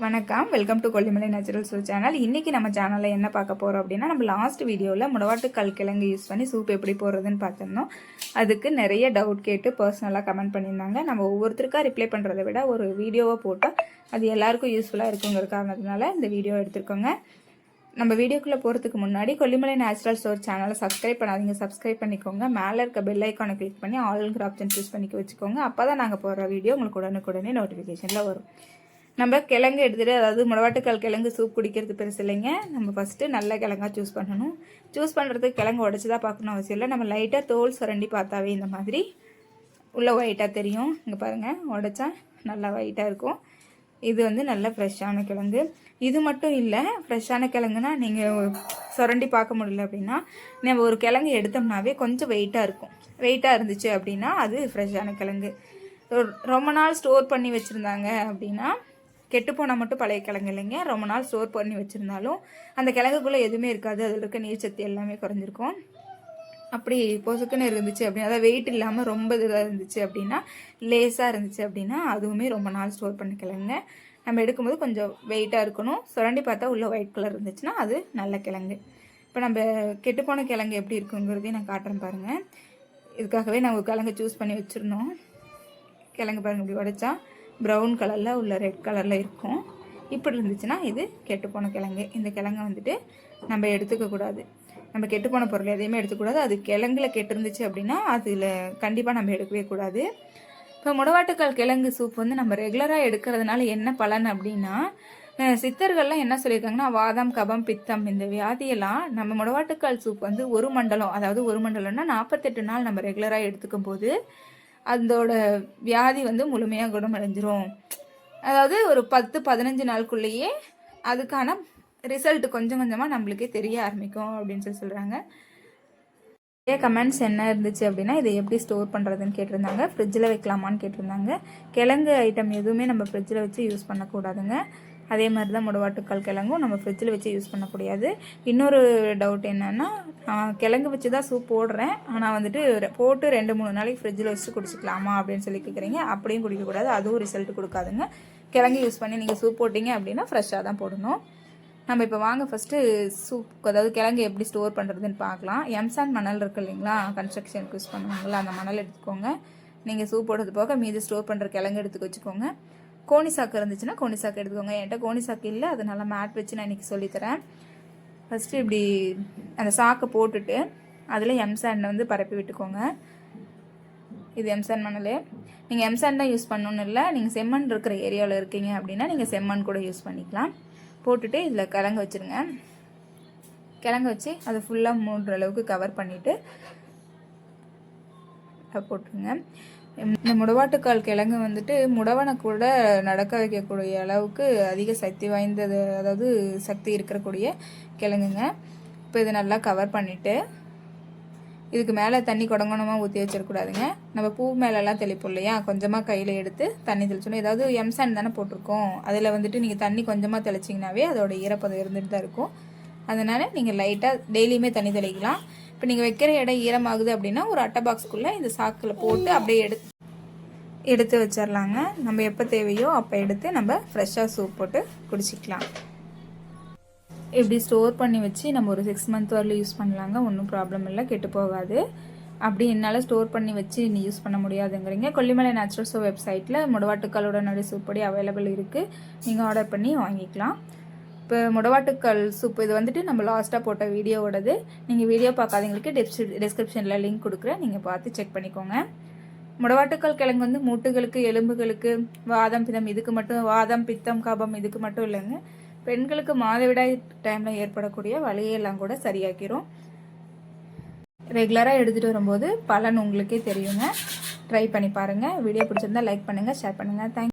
வணக்கம், welcome to Kollimalai natural soup channel. இன்றைக்கி நம்ம சேனலில் என்ன பார்க்க போகிறோம் அப்படின்னா, நம்ம லாஸ்ட் வீடியோவில் முடவாட்டுக்கால் கிழங்கு யூஸ் பண்ணி சூப் எப்படி போடுறதுன்னு பார்த்துருந்தோம். அதுக்கு நிறைய டவுட் கேட்டு பர்சனலாக கமெண்ட் பண்ணியிருந்தாங்க. நம்ம ஒவ்வொருத்தருக்காக ரிப்ளை பண்ணுறதை விட ஒரு வீடியோவை போட்டால் அது எல்லாருக்கும் யூஸ்ஃபுல்லாக இருக்குங்கிற காரணத்தினால இந்த வீடியோ எடுத்துருக்கோங்க. நம்ம வீடியோக்குள்ளே போகிறதுக்கு முன்னாடி கொல்லிமலை நேச்சுரல் ஸ்டோர் சேனலை சப்ஸ்கிரைப் பண்ணாதீங்க, சப்ஸ்கிரைப் பண்ணிக்கோங்க. மேலே இருக்க பெல் ஐக்கானை கிளிக் பண்ணி ஆல்ங்கிற ஆப்ஷன் சூஸ் பண்ணிக்க வச்சுக்கோங்க. அப்போ தான் நாங்கள் போடுற வீடியோ உங்களுக்கு உடனுக்குடனே நோட்டிஃபிகேஷனில் வரும். நம்ம கிழங்கு எடுத்துகிட்டு, அதாவது முடவாட்டுக்கால் கிழங்கு சூப் குடிக்கிறது பெருசு இல்லைங்க. நம்ம ஃபஸ்ட்டு நல்ல கிழங்கா சூஸ் பண்ணணும். சூஸ் பண்ணுறதுக்கு கிழங்கு உடச்சி தான் பார்க்கணும் அவசியம் இல்லை. நம்ம லைட்டாக தோல் சுரண்டி பார்த்தாவே இந்த மாதிரி உள்ள ஒயிட்டாக தெரியும். இங்கே பாருங்கள், உடச்சா நல்லா ஒயிட்டாக இருக்கும். இது வந்து நல்ல ஃப்ரெஷ்ஷான கிழங்கு. இது மட்டும் இல்லை, ஃப்ரெஷ்ஷான கிழங்குனா நீங்கள் சுரண்டி பார்க்க முடியல அப்படின்னா, நம்ம ஒரு கிழங்கு எடுத்தோம்னாவே கொஞ்சம் வெயிட்டாக இருக்கும். வெயிட்டாக இருந்துச்சு அப்படின்னா அது ஃப்ரெஷ்ஷான கிழங்கு. ரொம்ப நாள் ஸ்டோர் பண்ணி வச்சுருந்தாங்க அப்படின்னா, கெட்டுப்போனால் மட்டும் பழைய கிழங்கு இல்லைங்க. ரொம்ப நாள் ஸ்டோர் பண்ணி வச்சுருந்தாலும் அந்த கிழங்குக்குள்ளே எதுவுமே இருக்காது. அதில் இருக்க நீர் சத்து எல்லாமே குறைஞ்சிருக்கும். அப்படி பொசுக்குன்னு இருந்துச்சு அப்படின்னா, அதாவது வெயிட் இல்லாமல் ரொம்ப இதாக இருந்துச்சு அப்படின்னா, லேஸாக இருந்துச்சு அப்படின்னா, அதுவுமே ரொம்ப நாள் ஸ்டோர் பண்ண கிழங்கு. நம்ம எடுக்கும்போது கொஞ்சம் வெயிட்டாக இருக்கணும். சுரண்டி பார்த்தா உள்ள ஒயிட் கலர் இருந்துச்சுன்னா அது நல்ல கிழங்கு. இப்போ நம்ம கெட்டுப்போன கிழங்கு எப்படி இருக்குங்கிறதையும் நான் காட்டுறேன் பாருங்கள். இதுக்காகவே நான் ஒரு கிழங்கு சூஸ் பண்ணி வச்சுருந்தோம். கிழங்கு பாருங்கள், இப்படி உடைச்சா ப்ரௌன் கலரில் உள்ள ரெட் கலரில் இருக்கும். இப்படி இருந்துச்சுன்னா இது கெட்டுப்போன கிழங்கு. இந்த கிழங்கை வந்துட்டு நம்ம எடுத்துக்கக்கூடாது. நம்ம கெட்டுப்போன பொருள் எதையுமே எடுத்துக்கூடாது. அது கிழங்குல கெட்டுருந்துச்சு அப்படின்னா அதில் கண்டிப்பாக நம்ம எடுக்கவே கூடாது. இப்போ முடவாட்டுக்கால் கிழங்கு சூப் வந்து நம்ம ரெகுலராக எடுக்கிறதுனால என்ன பலன் அப்படின்னா, சித்தர்கள்லாம் என்ன சொல்லியிருக்காங்கன்னா, வாதம், கபம், பித்தம் இந்த வியாதியெல்லாம் நம்ம முடவாட்டுக்கால் சூப் வந்து ஒரு மண்டலம், அதாவது ஒரு மண்டலம்னா 48 நாள் நம்ம ரெகுலராக எடுத்துக்கும் போது அதோட வியாதி வந்து முழுமையாக குணமடைஞ்சிரும். அதாவது ஒரு 10-15 நாளுக்குள்ளேயே அதுக்கான ரிசல்ட் கொஞ்சம் கொஞ்சமாக நம்மளுக்கே தெரிய ஆரம்பிக்கும் அப்படின்னு சொல்கிறாங்க. நிறைய கமெண்ட்ஸ் என்ன இருந்துச்சு அப்படின்னா, இதை எப்படி ஸ்டோர் பண்ணுறதுன்னு கேட்டிருந்தாங்க. ஃப்ரிட்ஜில் வைக்கலாமான்னு கேட்டிருந்தாங்க. கிழங்கு ஐட்டம் எதுவுமே நம்ம ஃப்ரிட்ஜில் வச்சு யூஸ் பண்ணக்கூடாதுங்க. அதே மாதிரி தான் முடவாட்டுக்கால் கிழங்கும் நம்ம ஃப்ரிட்ஜில் வச்சு யூஸ் பண்ணக்கூடாது. இன்னொரு டவுட் என்னென்னா, கிழங்கு வச்சு தான் சூப் போடுறேன், ஆனால் வந்துட்டு போட்டு 2-3 நாளைக்கு ஃப்ரிட்ஜில் வச்சு குடிச்சிக்கலாமா அப்படின்னு சொல்லி கேட்குறீங்க. அப்படியும் குடிக்கக்கூடாது, அதுவும் ரிசல்ட் கொடுக்காதுங்க. கிழங்கு யூஸ் பண்ணி நீங்கள் சூப் போட்டிங்க அப்படின்னா ஃப்ரெஷ்ஷாக தான் போடணும். நம்ம இப்போ வாங்க ஃபஸ்ட்டு சூப், அதாவது கிழங்கு எப்படி ஸ்டோர் பண்ணுறதுன்னு பார்க்கலாம். எம்சாண்ட் மணல் இருக்குது இல்லைங்களா, கன்ஸ்ட்ரக்ஷனுக்கு யூஸ் பண்ணுவாங்களா, அந்த மணல் எடுத்துக்கோங்க. நீங்கள் சூப் போடுறது போக மீது ஸ்டோர் பண்ணுற கிழங்கு எடுத்துக்க வச்சுக்கோங்க. கோணி சாக்கு இருந்துச்சுன்னா கோணி சாக்கு எடுத்துக்கோங்க. என்கிட்ட கோணி சாக்கு இல்லை, அதனால மேட் வச்சு நான் இன்றைக்கி சொல்லித்தரேன். ஃபஸ்ட்டு இப்படி அந்த சாக்கை போட்டுட்டு அதில் எம்சாண்டை வந்து பரப்பி விட்டுக்கோங்க. இது எம்சாண்ட் மணல். நீங்கள் எம்சாண்ட் தான் யூஸ் பண்ணணுன்னு இல்லை, நீங்கள் செம்மண் இருக்கிற ஏரியாவில் இருக்கீங்க அப்படின்னா நீங்கள் செம்மண் கூட யூஸ் பண்ணிக்கலாம். போட்டுட்டு இதில் கிழங்கு வச்சுருங்க. கிழங்கு வச்சு அதை ஃபுல்லாக மூடுற அளவுக்கு கவர் பண்ணிவிட்டு போட்டுருங்க. இந்த முடவாட்டுக்கால் கிழங்கு வந்துட்டு முடவனை கூட நடக்க வைக்கக்கூடிய அளவுக்கு அதிக சக்தி வாய்ந்தது, அதாவது சக்தி இருக்கக்கூடிய கிழங்குங்க. இப்போ இதை நல்லா கவர் பண்ணிவிட்டு இதுக்கு மேலே தண்ணி கொடங்கணமாக ஊற்றி வச்சிடக்கூடாதுங்க. நம்ம பூ மேலெல்லாம் தெளிப்போம் இல்லையா, கொஞ்சமாக கையில் எடுத்து தண்ணி தெளிச்சோன்னா, ஏதாவது எம்சாண்ட் தானே போட்டிருக்கோம், அதில் வந்துட்டு நீங்கள் தண்ணி கொஞ்சமாக தெளிச்சிங்கனாவே அதோட ஈரப்பதம் இருந்துட்டு தான் இருக்கும். அதனால் நீங்கள் லைட்டாக டெய்லியுமே தண்ணி தெளிக்கலாம். இப்போ நீங்கள் வைக்கிற இடம் ஈரமாகுது அப்படின்னா ஒரு அட்டை பாக்ஸுக்குள்ளே இந்த சாக்கில் போட்டு அப்படியே எடுத்து வச்சிடலாங்க. நம்ம எப்போ தேவையோ அப்போ எடுத்து நம்ம ஃப்ரெஷ்ஷாக சூப் போட்டு குடிச்சிக்கலாம். இப்படி ஸ்டோர் பண்ணி வச்சு நம்ம ஒரு 6 மந்த் வரல யூஸ் பண்ணலாங்க. ஒன்றும் ப்ராப்ளம் இல்லை, கெட்டு போகாது. அப்படி என்னால் ஸ்டோர் பண்ணி வச்சு நீ யூஸ் பண்ண முடியாதுங்கிறீங்க, கொல்லிமலை நேச்சுரல் சூப் வெப்சைட்டில் முடவாட்டுக்காலோட நடு சூப் பொடி அவைலபிள் இருக்குது. நீங்கள் ஆர்டர் பண்ணி வாங்கிக்கலாம். இப்போ முடவாட்டுக்கால் சூப் இது வந்துட்டு நம்ம லாஸ்ட்டாக போட்ட வீடியோவோடது. நீங்கள் வீடியோ பார்க்காதவங்களுக்கு டிஸ்கிரிப்ஷனில் லிங்க் கொடுக்குறேன், நீங்கள் பார்த்து செக் பண்ணிக்கோங்க. முடவாட்டுக்கால் கிழங்கு வந்து மூட்டுகளுக்கு, எலும்புகளுக்கு, வாதம், பித்தம் இதுக்கு மட்டும், வாதம், பித்தம், கபம் இதுக்கு மட்டும் இல்லைங்க, பெண்களுக்கு மாதவிடாய் டைமில் ஏற்படக்கூடிய வலியெல்லாம் கூட சரியாக்கிரும். ரெகுலராக எடுத்துகிட்டு வரும்போது பலன் உங்களுக்கே தெரியுங்க. ட்ரை பண்ணி பாருங்கள். வீடியோ பிடிச்சிருந்தா லைக் பண்ணுங்கள், ஷேர் பண்ணுங்கள். தேங்க்யூ.